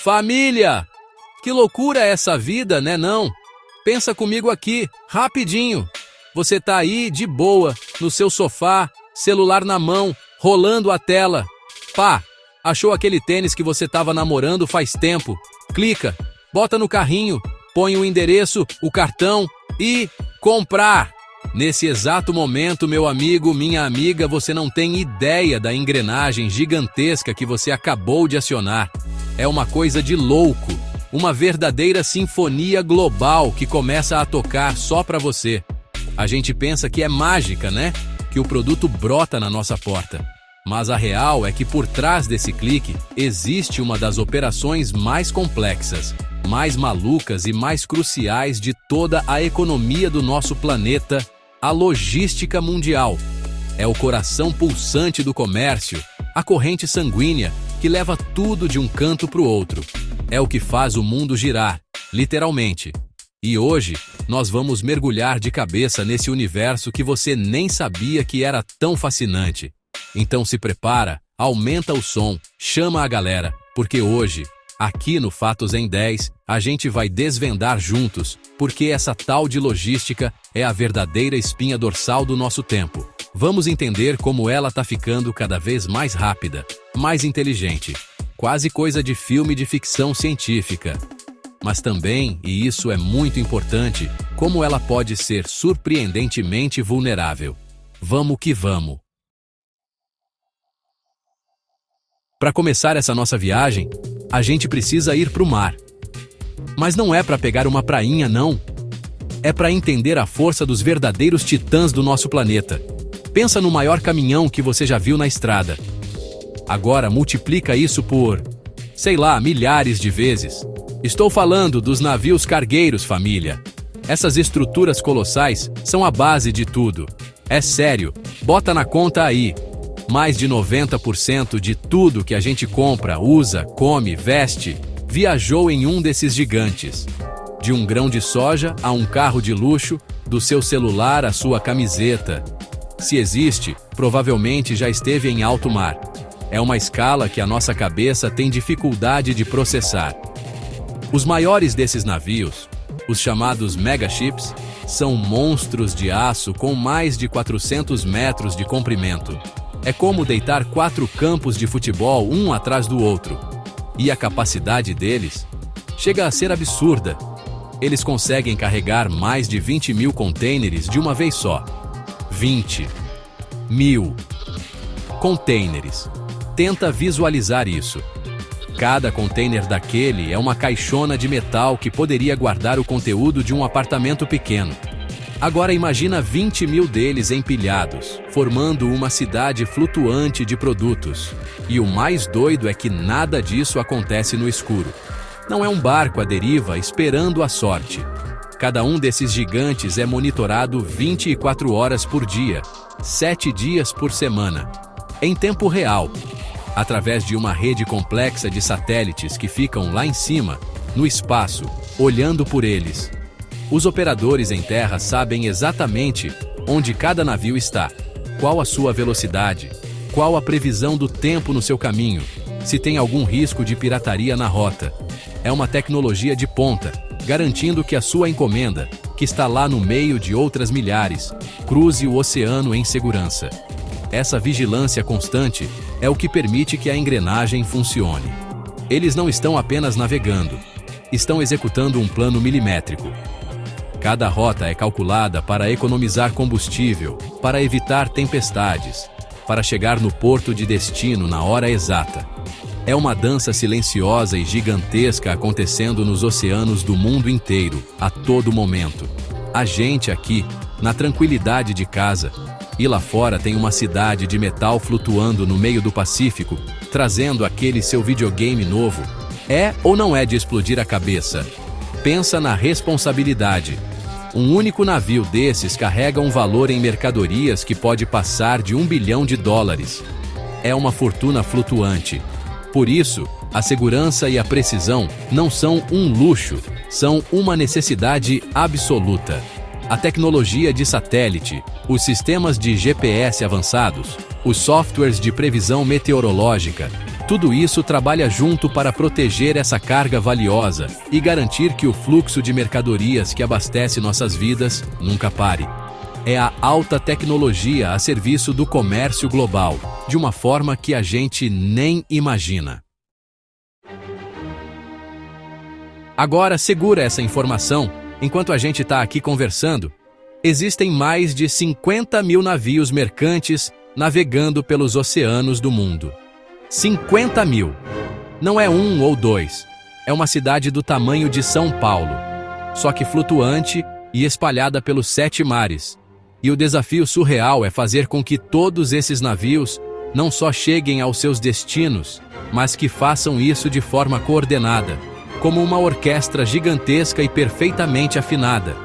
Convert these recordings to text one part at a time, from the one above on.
Família! Que loucura é essa vida, né não? Pensa comigo aqui, rapidinho. Você tá aí, de boa, no seu sofá, celular na mão, rolando a tela. Pá, achou aquele tênis que você tava namorando faz tempo. Clica, bota no carrinho, põe o endereço, o cartão e comprar. Nesse exato momento, meu amigo, minha amiga, você não tem ideia da engrenagem gigantesca que você acabou de acionar. É uma coisa de louco, uma verdadeira sinfonia global que começa a tocar só para você. A gente pensa que é mágica, né? Que o produto brota na nossa porta. Mas a real é que por trás desse clique existe uma das operações mais complexas, mais malucas e mais cruciais de toda a economia do nosso planeta, a logística mundial. É o coração pulsante do comércio, a corrente sanguínea que leva tudo de um canto para o outro. É o que faz o mundo girar, literalmente. E hoje, nós vamos mergulhar de cabeça nesse universo que você nem sabia que era tão fascinante. Então se prepara, aumenta o som, chama a galera, porque hoje, aqui no Fatos em 10, a gente vai desvendar juntos, porque essa tal de logística é a verdadeira espinha dorsal do nosso tempo. Vamos entender como ela tá ficando cada vez mais rápida, mais inteligente, quase coisa de filme de ficção científica. Mas também, e isso é muito importante, como ela pode ser surpreendentemente vulnerável. Vamos que vamos! Para começar essa nossa viagem, a gente precisa ir para o mar. Mas não é para pegar uma prainha, não. É para entender a força dos verdadeiros titãs do nosso planeta. Pensa no maior caminhão que você já viu na estrada. Agora multiplica isso por, sei lá, milhares de vezes. Estou falando dos navios cargueiros, família. Essas estruturas colossais são a base de tudo. É sério, bota na conta aí. Mais de 90% de tudo que a gente compra, usa, come, veste, viajou em um desses gigantes. De um grão de soja a um carro de luxo, do seu celular à sua camiseta. Se existe, provavelmente já esteve em alto mar. É uma escala que a nossa cabeça tem dificuldade de processar. Os maiores desses navios, os chamados megaships, são monstros de aço com mais de 400 metros de comprimento. É como deitar 4 campos de futebol um atrás do outro. E a capacidade deles chega a ser absurda. Eles conseguem carregar mais de 20 mil contêineres de uma vez só. 20 mil contêineres. Tenta visualizar isso. Cada container daquele é uma caixona de metal que poderia guardar o conteúdo de um apartamento pequeno. Agora imagina 20 mil deles empilhados, formando uma cidade flutuante de produtos. E o mais doido é que nada disso acontece no escuro. Não é um barco à deriva esperando a sorte. Cada um desses gigantes é monitorado 24 horas por dia, 7 dias por semana, em tempo real, através de uma rede complexa de satélites que ficam lá em cima, no espaço, olhando por eles. Os operadores em terra sabem exatamente onde cada navio está, qual a sua velocidade, qual a previsão do tempo no seu caminho, se tem algum risco de pirataria na rota. É uma tecnologia de ponta, garantindo que a sua encomenda, que está lá no meio de outras milhares, cruze o oceano em segurança. Essa vigilância constante é o que permite que a engrenagem funcione. Eles não estão apenas navegando, estão executando um plano milimétrico. Cada rota é calculada para economizar combustível, para evitar tempestades, para chegar no porto de destino na hora exata. É uma dança silenciosa e gigantesca acontecendo nos oceanos do mundo inteiro, a todo momento. A gente aqui, na tranquilidade de casa, e lá fora tem uma cidade de metal flutuando no meio do Pacífico, trazendo aquele seu videogame novo. É ou não é de explodir a cabeça? Pensa na responsabilidade. Um único navio desses carrega um valor em mercadorias que pode passar de $1 bilhão. É uma fortuna flutuante. Por isso, a segurança e a precisão não são um luxo, são uma necessidade absoluta. A tecnologia de satélite, os sistemas de GPS avançados, os softwares de previsão meteorológica, tudo isso trabalha junto para proteger essa carga valiosa e garantir que o fluxo de mercadorias que abastece nossas vidas nunca pare. É a alta tecnologia a serviço do comércio global, de uma forma que a gente nem imagina. Agora segura essa informação, enquanto a gente está aqui conversando. Existem mais de 50 mil navios mercantes navegando pelos oceanos do mundo. 50 mil! Não é um ou dois. É uma cidade do tamanho de São Paulo, só que flutuante e espalhada pelos 7 mares. E o desafio surreal é fazer com que todos esses navios não só cheguem aos seus destinos, mas que façam isso de forma coordenada, como uma orquestra gigantesca e perfeitamente afinada.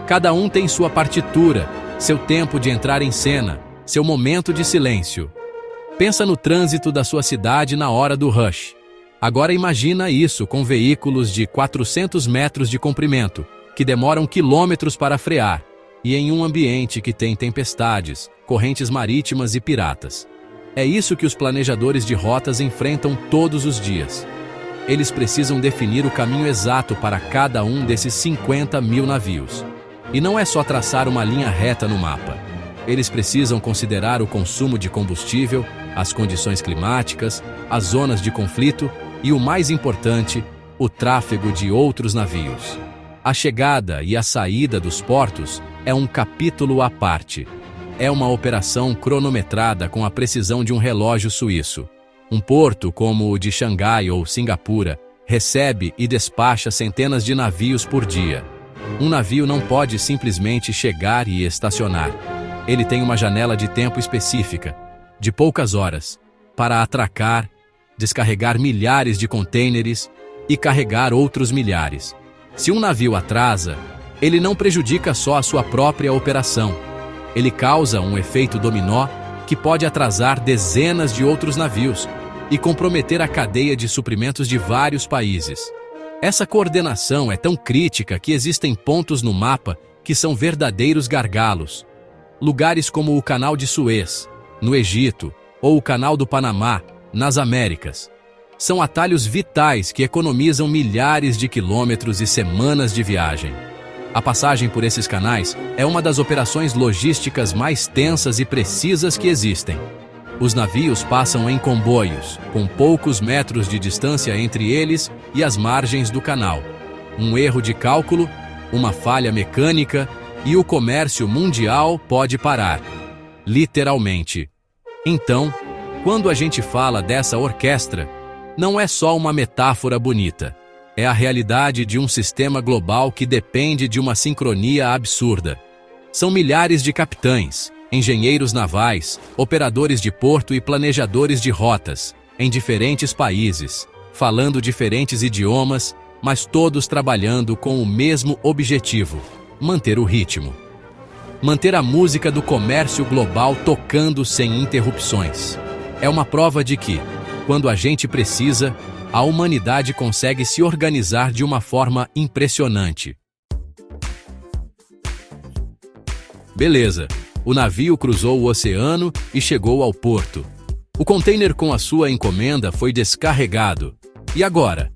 Cada um tem sua partitura, seu tempo de entrar em cena, seu momento de silêncio. Pensa no trânsito da sua cidade na hora do rush. Agora imagina isso com veículos de 400 metros de comprimento, que demoram quilômetros para frear, e em um ambiente que tem tempestades, correntes marítimas e piratas. É isso que os planejadores de rotas enfrentam todos os dias. Eles precisam definir o caminho exato para cada um desses 50 mil navios. E não é só traçar uma linha reta no mapa. Eles precisam considerar o consumo de combustível, as condições climáticas, as zonas de conflito e, o mais importante, o tráfego de outros navios. A chegada e a saída dos portos é um capítulo à parte. É uma operação cronometrada com a precisão de um relógio suíço. Um porto como o de Xangai ou Singapura recebe e despacha centenas de navios por dia. Um navio não pode simplesmente chegar e estacionar. Ele tem uma janela de tempo específica, de poucas horas, para atracar, descarregar milhares de contêineres e carregar outros milhares. Se um navio atrasa, ele não prejudica só a sua própria operação. Ele causa um efeito dominó que pode atrasar dezenas de outros navios e comprometer a cadeia de suprimentos de vários países. Essa coordenação é tão crítica que existem pontos no mapa que são verdadeiros gargalos. Lugares como o Canal de Suez, no Egito, ou o Canal do Panamá, nas Américas. São atalhos vitais que economizam milhares de quilômetros e semanas de viagem. A passagem por esses canais é uma das operações logísticas mais tensas e precisas que existem. Os navios passam em comboios, com poucos metros de distância entre eles e as margens do canal. Um erro de cálculo, uma falha mecânica e o comércio mundial pode parar. Literalmente. Então, quando a gente fala dessa orquestra, não é só uma metáfora bonita. É a realidade de um sistema global que depende de uma sincronia absurda. São milhares de capitães, engenheiros navais, operadores de porto e planejadores de rotas, em diferentes países, falando diferentes idiomas, mas todos trabalhando com o mesmo objetivo: manter o ritmo. Manter a música do comércio global tocando sem interrupções. É uma prova de que, quando a gente precisa, a humanidade consegue se organizar de uma forma impressionante. Beleza, o navio cruzou o oceano e chegou ao porto. O container com a sua encomenda foi descarregado. E agora?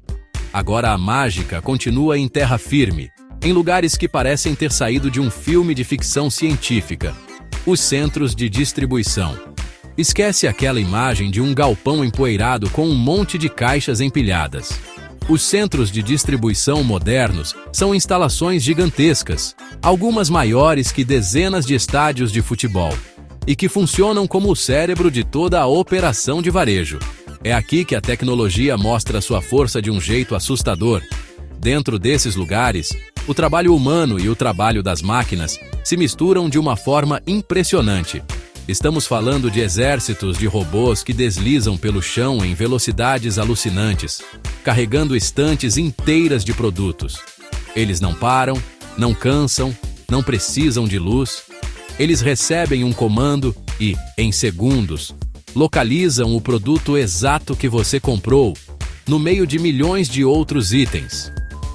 Agora a mágica continua em terra firme, em lugares que parecem ter saído de um filme de ficção científica. Os centros de distribuição. Esquece aquela imagem de um galpão empoeirado com um monte de caixas empilhadas. Os centros de distribuição modernos são instalações gigantescas, algumas maiores que dezenas de estádios de futebol, e que funcionam como o cérebro de toda a operação de varejo. É aqui que a tecnologia mostra sua força de um jeito assustador. Dentro desses lugares, o trabalho humano e o trabalho das máquinas se misturam de uma forma impressionante. Estamos falando de exércitos de robôs que deslizam pelo chão em velocidades alucinantes, carregando estantes inteiras de produtos. Eles não param, não cansam, não precisam de luz. Eles recebem um comando e, em segundos, localizam o produto exato que você comprou, no meio de milhões de outros itens,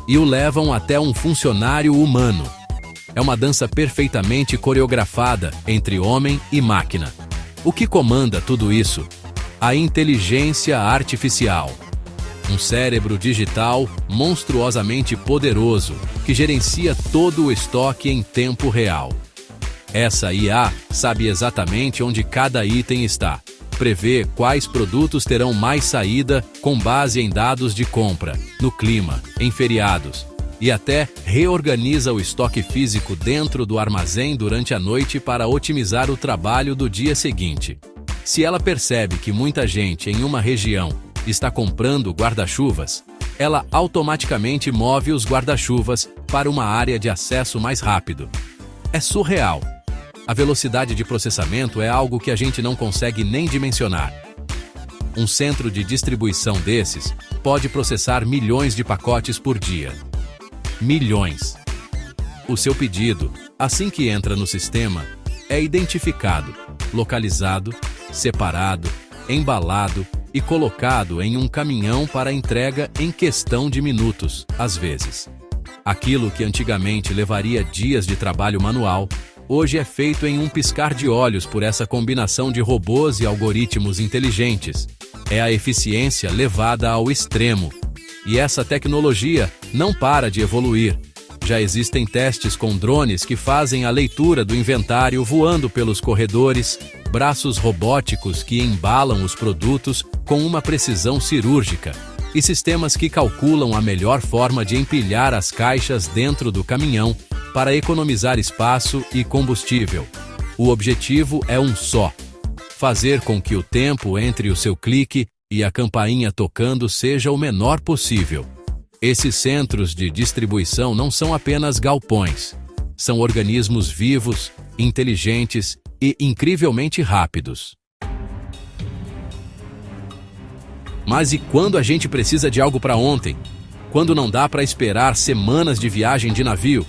e o levam até um funcionário humano. É uma dança perfeitamente coreografada entre homem e máquina. O que comanda tudo isso? A inteligência artificial. Um cérebro digital monstruosamente poderoso que gerencia todo o estoque em tempo real. Essa IA sabe exatamente onde cada item está, prevê quais produtos terão mais saída com base em dados de compra, no clima, em feriados, e até reorganiza o estoque físico dentro do armazém durante a noite para otimizar o trabalho do dia seguinte. Se ela percebe que muita gente em uma região está comprando guarda-chuvas, ela automaticamente move os guarda-chuvas para uma área de acesso mais rápido. É surreal. A velocidade de processamento é algo que a gente não consegue nem dimensionar. Um centro de distribuição desses pode processar milhões de pacotes por dia. Milhões. O seu pedido, assim que entra no sistema, é identificado, localizado, separado, embalado e colocado em um caminhão para entrega em questão de minutos, às vezes. Aquilo que antigamente levaria dias de trabalho manual, hoje é feito em um piscar de olhos por essa combinação de robôs e algoritmos inteligentes. É a eficiência levada ao extremo. E essa tecnologia não para de evoluir. Já existem testes com drones que fazem a leitura do inventário voando pelos corredores, braços robóticos que embalam os produtos com uma precisão cirúrgica, e sistemas que calculam a melhor forma de empilhar as caixas dentro do caminhão para economizar espaço e combustível. O objetivo é um só: fazer com que o tempo entre o seu clique e a campainha tocando seja o menor possível. Esses centros de distribuição não são apenas galpões. São organismos vivos, inteligentes e incrivelmente rápidos. Mas e quando a gente precisa de algo para ontem? Quando não dá para esperar semanas de viagem de navio?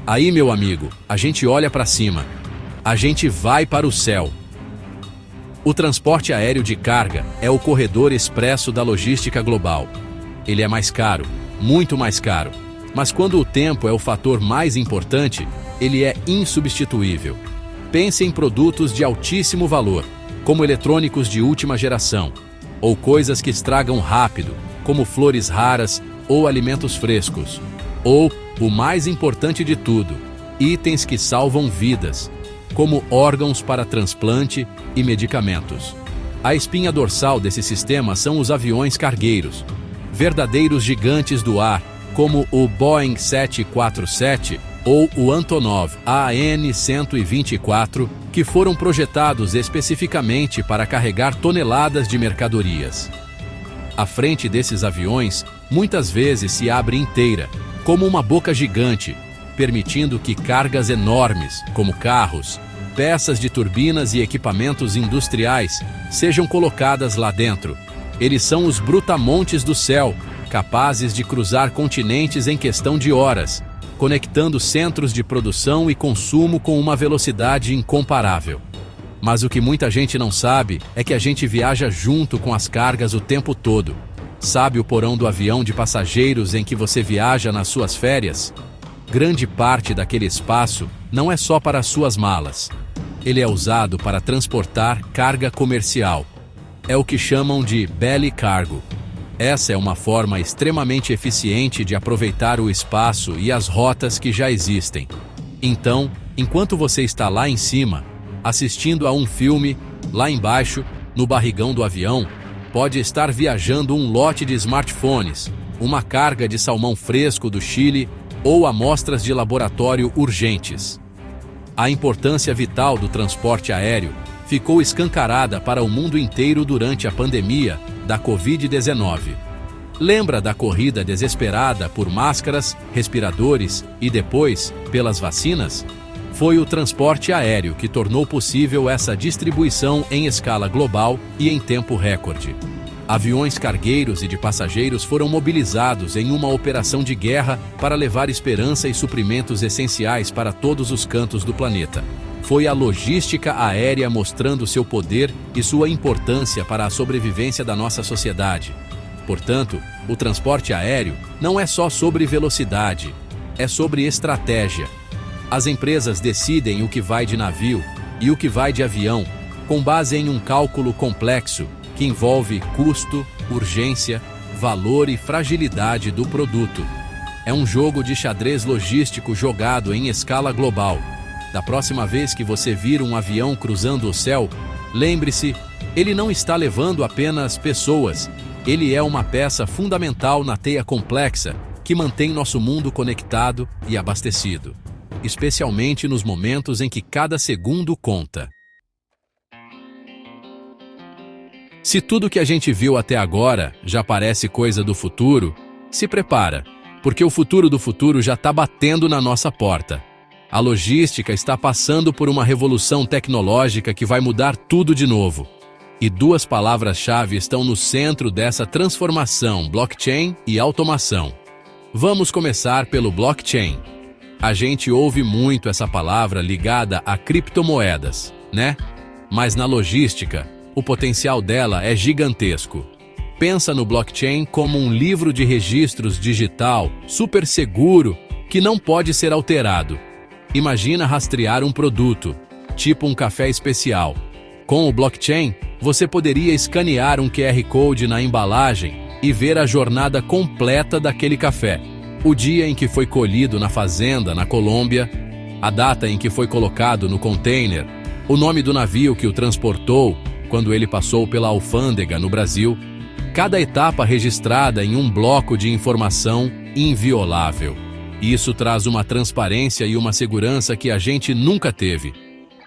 Aí, meu amigo, a gente olha para cima. A gente vai para o céu. O transporte aéreo de carga é o corredor expresso da logística global. Ele é mais caro, muito mais caro. Mas quando o tempo é o fator mais importante, ele é insubstituível. Pense em produtos de altíssimo valor, como eletrônicos de última geração, ou coisas que estragam rápido, como flores raras ou alimentos frescos. Ou, o mais importante de tudo, itens que salvam vidas, como órgãos para transplante e medicamentos. A espinha dorsal desse sistema são os aviões cargueiros, verdadeiros gigantes do ar, como o Boeing 747 ou o Antonov AN-124, que foram projetados especificamente para carregar toneladas de mercadorias. A frente desses aviões muitas vezes se abre inteira, como uma boca gigante, permitindo que cargas enormes, como carros, peças de turbinas e equipamentos industriais, sejam colocadas lá dentro. Eles são os brutamontes do céu, capazes de cruzar continentes em questão de horas, conectando centros de produção e consumo com uma velocidade incomparável. Mas o que muita gente não sabe é que a gente viaja junto com as cargas o tempo todo. Sabe o porão do avião de passageiros em que você viaja nas suas férias? Grande parte daquele espaço não é só para as suas malas. Ele é usado para transportar carga comercial. É o que chamam de belly cargo. Essa é uma forma extremamente eficiente de aproveitar o espaço e as rotas que já existem. Então, enquanto você está lá em cima, assistindo a um filme, lá embaixo, no barrigão do avião, pode estar viajando um lote de smartphones, uma carga de salmão fresco do Chile ou amostras de laboratório urgentes. A importância vital do transporte aéreo ficou escancarada para o mundo inteiro durante a pandemia da Covid-19. Lembra da corrida desesperada por máscaras, respiradores e depois pelas vacinas? Foi o transporte aéreo que tornou possível essa distribuição em escala global e em tempo recorde. Aviões cargueiros e de passageiros foram mobilizados em uma operação de guerra para levar esperança e suprimentos essenciais para todos os cantos do planeta. Foi a logística aérea mostrando seu poder e sua importância para a sobrevivência da nossa sociedade. Portanto, o transporte aéreo não é só sobre velocidade, é sobre estratégia. As empresas decidem o que vai de navio e o que vai de avião, com base em um cálculo complexo que envolve custo, urgência, valor e fragilidade do produto. É um jogo de xadrez logístico jogado em escala global. Da próxima vez que você vir um avião cruzando o céu, lembre-se, ele não está levando apenas pessoas, ele é uma peça fundamental na teia complexa que mantém nosso mundo conectado e abastecido, especialmente nos momentos em que cada segundo conta. Se tudo que a gente viu até agora já parece coisa do futuro, se prepara, porque o futuro do futuro já está batendo na nossa porta. A logística está passando por uma revolução tecnológica que vai mudar tudo de novo. E duas palavras-chave estão no centro dessa transformação: blockchain e automação. Vamos começar pelo blockchain. A gente ouve muito essa palavra ligada a criptomoedas, né? Mas na logística, o potencial dela é gigantesco. Pensa no blockchain como um livro de registros digital, super seguro, que não pode ser alterado. Imagina rastrear um produto, tipo um café especial. Com o blockchain, você poderia escanear um QR Code na embalagem e ver a jornada completa daquele café. O dia em que foi colhido na fazenda, na Colômbia, a data em que foi colocado no container, o nome do navio que o transportou quando ele passou pela alfândega no Brasil, cada etapa registrada em um bloco de informação inviolável. Isso traz uma transparência e uma segurança que a gente nunca teve.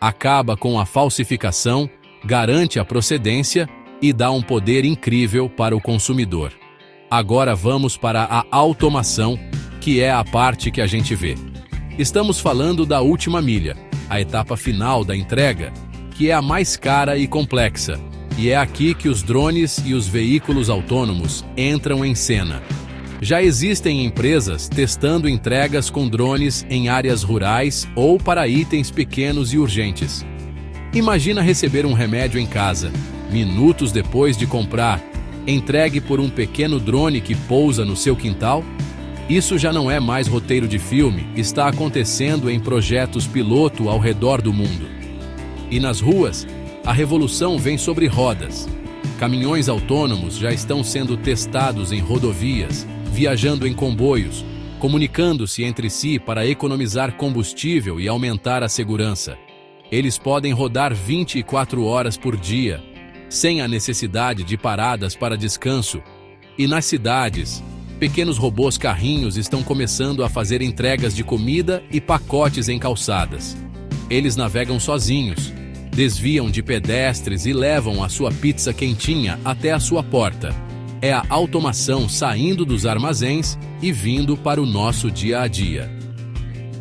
Acaba com a falsificação, garante a procedência e dá um poder incrível para o consumidor. Agora vamos para a automação, que é a parte que a gente vê. Estamos falando da última milha, a etapa final da entrega, que é a mais cara e complexa. E é aqui que os drones e os veículos autônomos entram em cena. Já existem empresas testando entregas com drones em áreas rurais ou para itens pequenos e urgentes. Imagina receber um remédio em casa, minutos depois de comprar, entregue por um pequeno drone que pousa no seu quintal? Isso já não é mais roteiro de filme, está acontecendo em projetos piloto ao redor do mundo. E nas ruas, a revolução vem sobre rodas. Caminhões autônomos já estão sendo testados em rodovias, viajando em comboios, comunicando-se entre si para economizar combustível e aumentar a segurança. Eles podem rodar 24 horas por dia, sem a necessidade de paradas para descanso. E nas cidades, pequenos robôs carrinhos estão começando a fazer entregas de comida e pacotes em calçadas. Eles navegam sozinhos, desviam de pedestres e levam a sua pizza quentinha até a sua porta. É a automação saindo dos armazéns e vindo para o nosso dia a dia.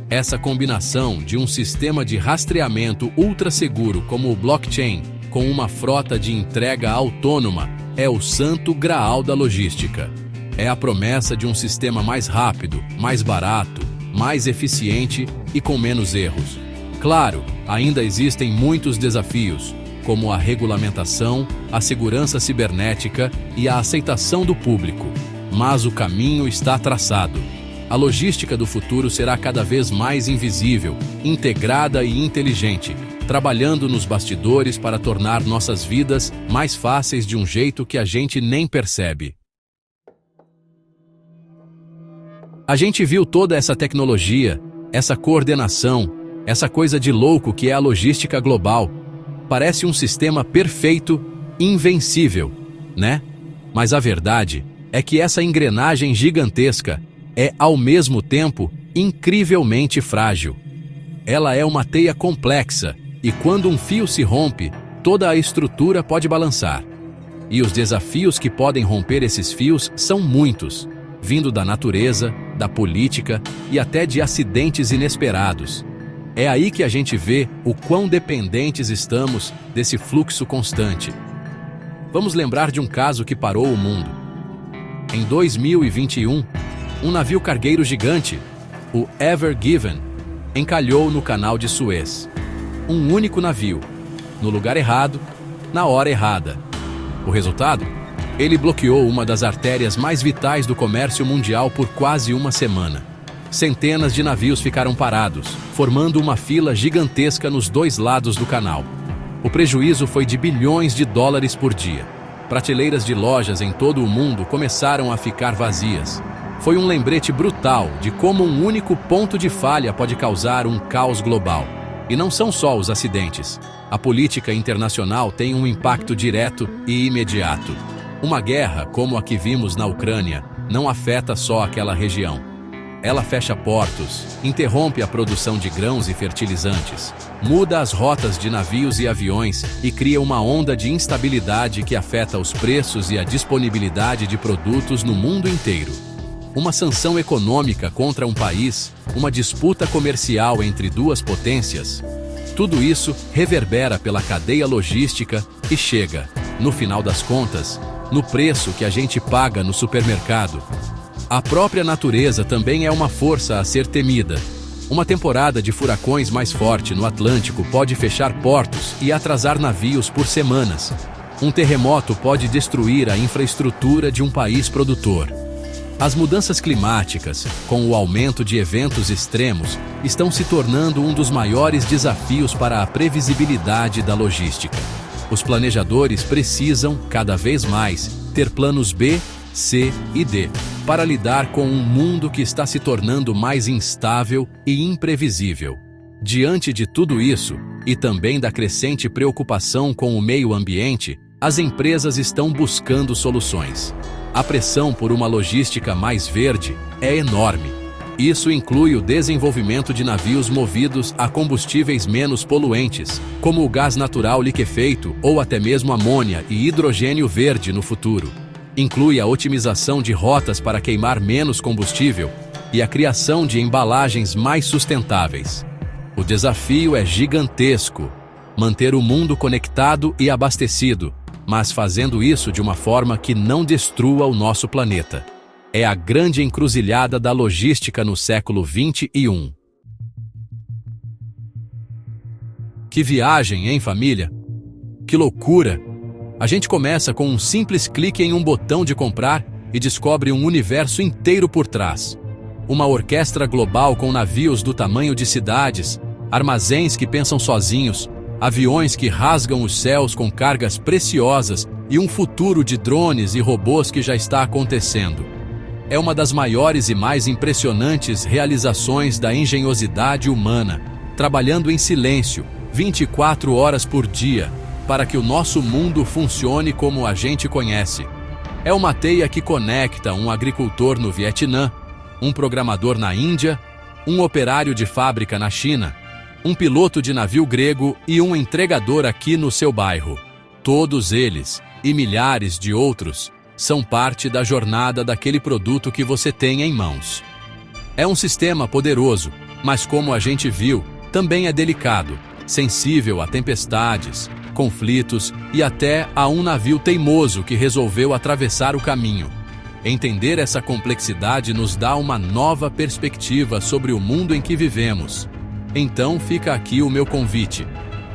Essa combinação de um sistema de rastreamento ultra seguro como o blockchain com uma frota de entrega autônoma é o santo graal da logística. É a promessa de um sistema mais rápido, mais barato, mais eficiente e com menos erros. Claro, ainda existem muitos desafios, como a regulamentação, a segurança cibernética e a aceitação do público. Mas o caminho está traçado. A logística do futuro será cada vez mais invisível, integrada e inteligente, trabalhando nos bastidores para tornar nossas vidas mais fáceis de um jeito que a gente nem percebe. A gente viu toda essa tecnologia, essa coordenação, essa coisa de louco que é a logística global. Parece um sistema perfeito, invencível, né? Mas a verdade é que essa engrenagem gigantesca é, ao mesmo tempo, incrivelmente frágil. Ela é uma teia complexa e quando um fio se rompe, toda a estrutura pode balançar. E os desafios que podem romper esses fios são muitos, vindo da natureza, da política e até de acidentes inesperados. É aí que a gente vê o quão dependentes estamos desse fluxo constante. Vamos lembrar de um caso que parou o mundo. Em 2021, um navio cargueiro gigante, o Ever Given, encalhou no canal de Suez. Um único navio, no lugar errado, na hora errada. O resultado? Ele bloqueou uma das artérias mais vitais do comércio mundial por quase uma semana. Centenas de navios ficaram parados, formando uma fila gigantesca nos dois lados do canal. O prejuízo foi de bilhões de dólares por dia. Prateleiras de lojas em todo o mundo começaram a ficar vazias. Foi um lembrete brutal de como um único ponto de falha pode causar um caos global. E não são só os acidentes. A política internacional tem um impacto direto e imediato. Uma guerra, como a que vimos na Ucrânia, não afeta só aquela região. Ela fecha portos, interrompe a produção de grãos e fertilizantes, muda as rotas de navios e aviões e cria uma onda de instabilidade que afeta os preços e a disponibilidade de produtos no mundo inteiro. Uma sanção econômica contra um país, uma disputa comercial entre duas potências, tudo isso reverbera pela cadeia logística e chega, no final das contas, no preço que a gente paga no supermercado. A própria natureza também é uma força a ser temida. Uma temporada de furacões mais forte no Atlântico pode fechar portos e atrasar navios por semanas. Um terremoto pode destruir a infraestrutura de um país produtor. As mudanças climáticas, com o aumento de eventos extremos, estão se tornando um dos maiores desafios para a previsibilidade da logística. Os planejadores precisam, cada vez mais, ter planos B, C e D, para lidar com um mundo que está se tornando mais instável e imprevisível. Diante de tudo isso, e também da crescente preocupação com o meio ambiente, as empresas estão buscando soluções. A pressão por uma logística mais verde é enorme. Isso inclui o desenvolvimento de navios movidos a combustíveis menos poluentes, como o gás natural liquefeito ou até mesmo amônia e hidrogênio verde no futuro. Inclui a otimização de rotas para queimar menos combustível e a criação de embalagens mais sustentáveis. O desafio é gigantesco: manter o mundo conectado e abastecido, mas fazendo isso de uma forma que não destrua o nosso planeta. É a grande encruzilhada da logística no século XXI. Que viagem, hein, família? Que loucura! A gente começa com um simples clique em um botão de comprar e descobre um universo inteiro por trás. Uma orquestra global com navios do tamanho de cidades, armazéns que pensam sozinhos, aviões que rasgam os céus com cargas preciosas e um futuro de drones e robôs que já está acontecendo. É uma das maiores e mais impressionantes realizações da engenhosidade humana, trabalhando em silêncio, 24 horas por dia, para que o nosso mundo funcione como a gente conhece. É uma teia que conecta um agricultor no Vietnã, um programador na Índia, um operário de fábrica na China, um piloto de navio grego e um entregador aqui no seu bairro. Todos eles, e milhares de outros, são parte da jornada daquele produto que você tem em mãos. É um sistema poderoso, mas como a gente viu, também é delicado, sensível a tempestades, conflitos e até a um navio teimoso que resolveu atravessar o caminho. Entender essa complexidade nos dá uma nova perspectiva sobre o mundo em que vivemos. Então fica aqui o meu convite.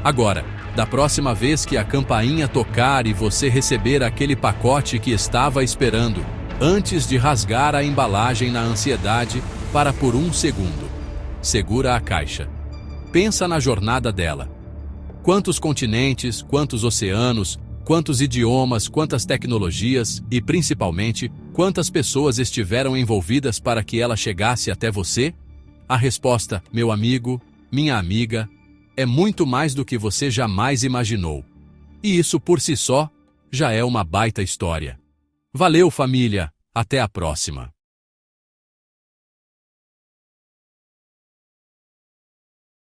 Agora, da próxima vez que a campainha tocar e você receber aquele pacote que estava esperando, antes de rasgar a embalagem na ansiedade, para por um segundo. Segura a caixa. Pensa na jornada dela. Quantos continentes, quantos oceanos, quantos idiomas, quantas tecnologias e, principalmente, quantas pessoas estiveram envolvidas para que ela chegasse até você? A resposta, meu amigo, minha amiga, é muito mais do que você jamais imaginou. E isso por si só já é uma baita história. Valeu, família! Até a próxima!